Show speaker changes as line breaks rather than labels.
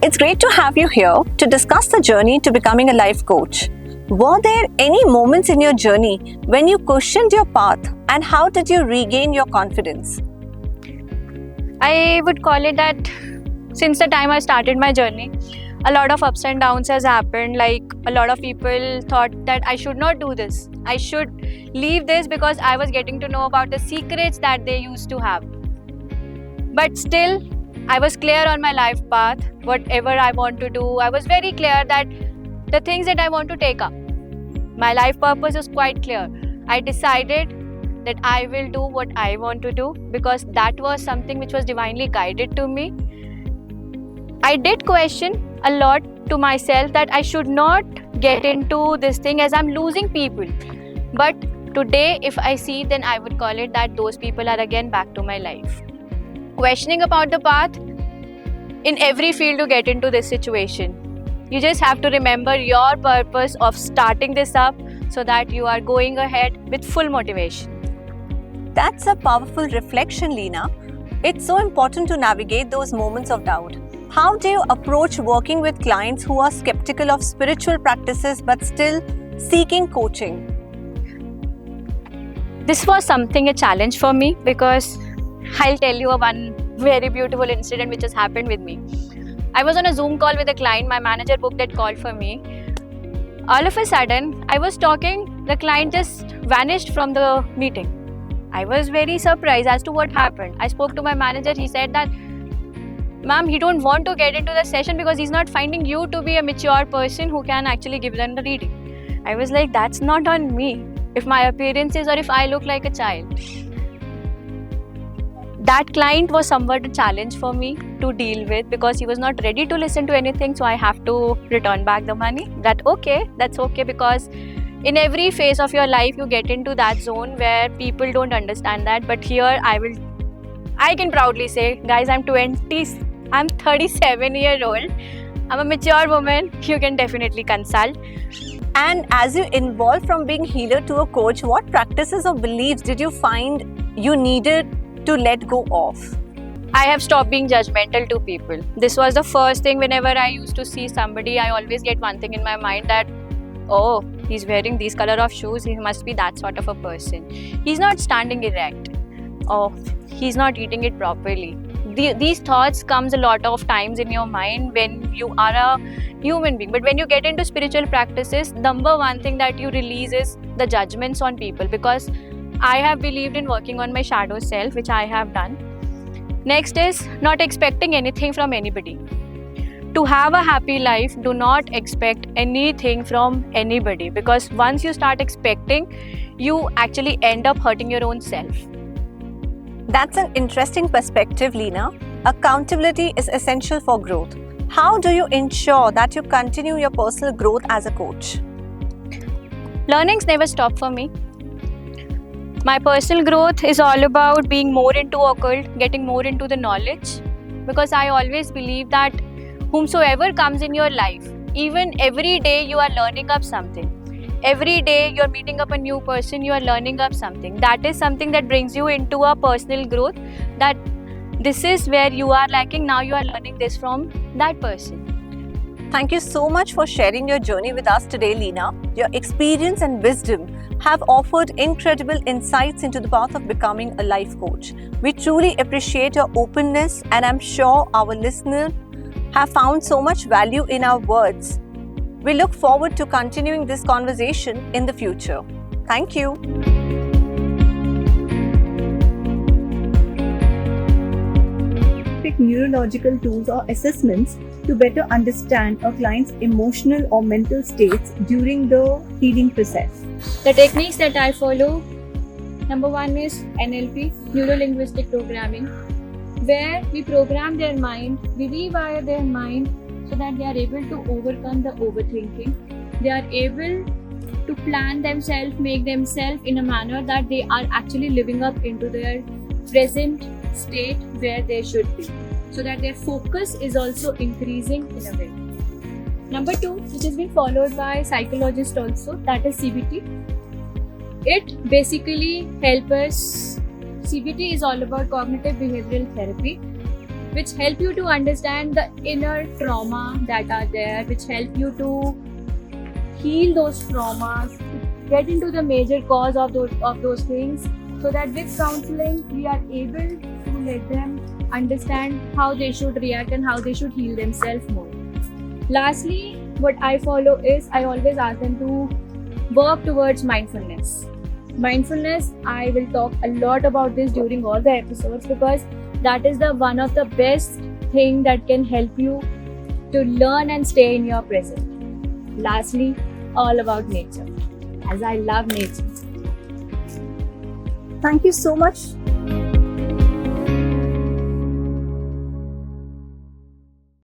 it's great to have you here to discuss the journey to becoming a life coach. Were there any moments in your journey when you questioned your path, and how did you regain your confidence?
I would call it that since the time I started my journey, a lot of ups and downs has happened. Like, a lot of people thought that I should not do this. I should leave this because I was getting to know about the secrets that they used to have. But still, I was clear on my life path, whatever I want to do. I was very clear that the things that I want to take up. My life purpose was quite clear. I decided that I will do what I want to do because that was something which was divinely guided to me. I did question a lot to myself that I should not get into this thing as I'm losing people. But today, if I see, then I would call it that those people are again back to my life. Questioning about the path in every field to get into this situation. You just have to remember your purpose of starting this up so that you are going ahead with full motivation.
That's a powerful reflection, Leena. It's so important to navigate those moments of doubt. How do you approach working with clients who are skeptical of spiritual practices but still seeking coaching?
This was a challenge for me because I'll tell you one very beautiful incident which has happened with me. I was on a Zoom call with a client. My manager booked that call for me. All of a sudden, I was talking. The client just vanished from the meeting. I was very surprised as to what happened. I spoke to my manager. He said that, ma'am, he don't want to get into the session because he's not finding you to be a mature person who can actually give them the reading. I was like, that's not on me. If my appearance is or if I look like a child. That client was somewhat a challenge for me to deal with because he was not ready to listen to anything, so I have to return back the money. That's okay because in every phase of your life you get into that zone where people don't understand that. But here I can proudly say, guys, I'm 37-year-old. I'm a mature woman. You can definitely consult.
And as you evolved from being healer to a coach, what practices or beliefs did you find you needed to let go of?
I have stopped being judgmental to people. This was the first thing. Whenever I used to see somebody, I always get one thing in my mind that, oh, he's wearing these color of shoes, he must be that sort of a person. He's not standing erect. Oh, he's not eating it properly. These thoughts comes a lot of times in your mind when you are a human being. But when you get into spiritual practices, number one thing that you release is the judgments on people, because I have believed in working on my shadow self, which I have done. Next is not expecting anything from anybody. To have a happy life, do not expect anything from anybody, because once you start expecting, you actually end up hurting your own self.
That's an interesting perspective, Leena. Accountability is essential for growth. How do you ensure that you continue your personal growth as a coach?
Learnings never stop for me. My personal growth is all about being more into occult, getting more into the knowledge, because I always believe that whomsoever comes in your life, even every day you are learning up something. Every day you're meeting up a new person, you are learning up something. That is something that brings you into a personal growth, that this is where you are lacking, now you are learning this from that person.
Thank you so much for sharing your journey with us today, Leena. Your experience and wisdom have offered incredible insights into the path of becoming a life coach. We truly appreciate your openness, and I'm sure our listeners have found so much value in our words. We look forward to continuing this conversation in the future. Thank you.
Pick neurological tools or assessments to better understand a client's emotional or mental states during the healing process.
The techniques that I follow, number one is NLP, Neuro-Linguistic Programming, where we program their mind, we rewire their mind so that they are able to overcome the overthinking. They are able to plan themselves, make themselves in a manner that they are actually living up into their present state where they should be, so that their focus is also increasing in a way. Number two, which has been followed by psychologists also, that is CBT. It basically helps us. CBT is all about cognitive behavioral therapy, which help you to understand the inner trauma that are there, which help you to heal those traumas, get into the major cause of those things, so that with counseling we are able to let them understand how they should react and how they should heal themselves more. Lastly, what I follow is I always ask them to work towards mindfulness. Mindfulness, I will talk a lot about this during all the episodes, because that is the one of the best thing that can help you to learn and stay in your present. Lastly, all about nature, as I love nature.
Thank you so much